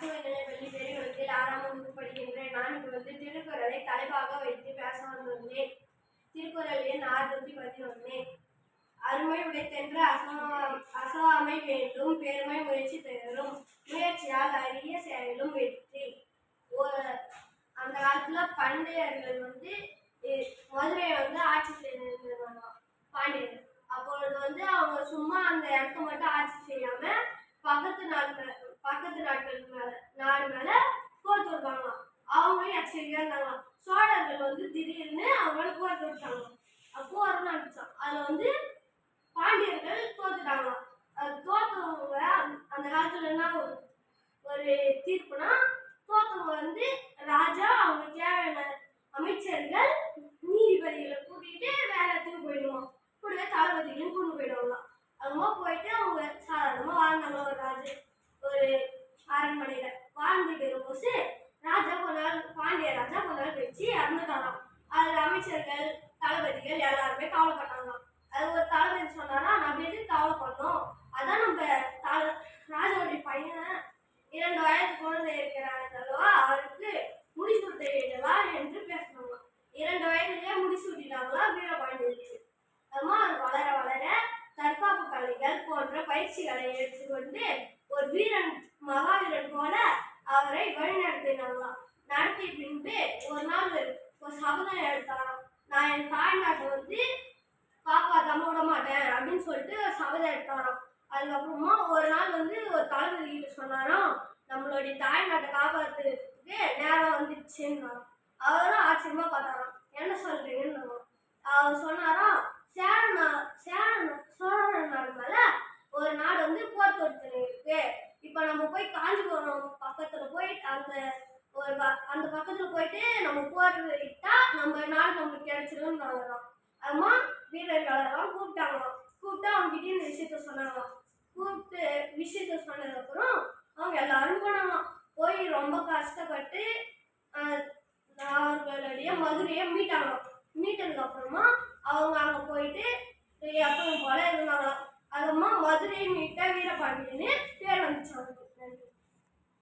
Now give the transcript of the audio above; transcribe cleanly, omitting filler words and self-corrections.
பள்ளி பெரியவர்களுக்கு 6ஆம் வகுப்பு படிக்கின்றேன். நான் இங்கு திருக்குறளை தலைப்பாக வைத்து பேச வந்துள்ளேன். திருக்குறள் எண் 611. அருமை உடைத்தென்று அசவாமை வேண்டும், பெருமை முயற்சி தரும், முயற்சியால் அரிய செயலும் வெற்றி. அந்த காலத்துல பண்டையர்கள் மதுரையை ஆட்சி செய்திருந்தாங்க பாண்டியர்கள். அப்பொழுது அவங்க சும்மா அந்த இடத்த மட்டும் ஆட்சி செய்யாம பக்கத்து நாட்கள் நாடு மேல போர் தொடுவாங்களாம். அவங்களும் எச்சரிக்கையா இருந்தாங்களாம். சோழர்கள் திடீர்னு அவங்கள போர் தொடுத்தாங்க. போர் நடந்துச்சான். அதுல பாண்டியர்கள் தோத்துட்டாங்களாம். அது தோத்தவங்க அந்த காலத்துல என்ன ஒரு தீர்ப்புனா, தோத்தவங்க ராஜா அவங்க தேவையான அமைச்சர்கள் நீதிபதிகளை கூட்டிட்டு வேற இடத்துக்கு போயிடுவாங்க. கூடவே தளபதிகளையும் கொண்டு போயிடுவாங்களாம். அதுமா போயிட்டு அவங்க சாதாரணமா வாழ்ந்தாங்க. ஒரு அரண்மனையில வாழ்ந்துட்டு இருக்கும்போது பாண்டிய ராஜா கொஞ்ச நாள் கழிச்சு இறந்துட்டாராம். அதுல அமைச்சர்கள் தளபதிகள் எல்லாருமே கவலைப்பட்டாங்களாம். அது ஒரு தளபதி சொன்னாரா, நம்ம எதுக்கு கவலைப்படணும், அதான் நம்ம ராஜாவுடைய பையன் 2 வயது குழந்தை இருக்கிறார் அல்லவா, அவருக்கு முடிசூட்ட வேண்டுமா என்று பேசினாங்க. 2 வயதிலேயே முடிசூட்டினாங்களா வீரபாண்டியருக்கு. அதுமா அவர் வளர வளர தற்காப்பு கலைகள் போன்ற பயிற்சிகளை எடுத்துக்கொண்டு ஒரு மகாவீரன் போல அவரை வழிநடத்தினாங்களாம். நடத்திய பின்பு ஒரு நாள் ஒரு சபதம் எடுத்தாராம். நான் என் தாய்நாட்டை காப்பாற்றாம விட மாட்டேன் அப்படின்னு சொல்லிட்டு சபதம் எடுத்தாராம். அதுக்கப்புறமா ஒரு நாள் ஒரு தளபதி கிட்ட சொன்னாராம், நம்மளுடைய தாய்நாட்டை காப்பாற்றுறதுக்கு நேரம் வந்துடுச்சுன்னா. அவரும் ஆச்சரியமா பார்த்தாராம். என்ன சொல்றீங்கன்னு அவர் சொன்னாராம், சோழ நாடு மேல ஒரு நாடு போர் தொடுத்து இருக்கு. இப்ப நம்ம போய் காஞ்சிபுரம் பக்கத்துல போயிட்டு அந்த பக்கத்துல போயிட்டு நம்ம போர் விட்டா நம்ம நாடு நம்மளுக்கு கிடைச்சிடும். அதுமா வீரர்களெல்லாம் கூப்பிட்டாங்களாம். கூப்பிட்டு அவங்க கிட்ட இந்த விஷயத்த சொன்னாங்களாம். கூப்பிட்டு விஷயத்த சொன்னதுக்கு அப்புறம்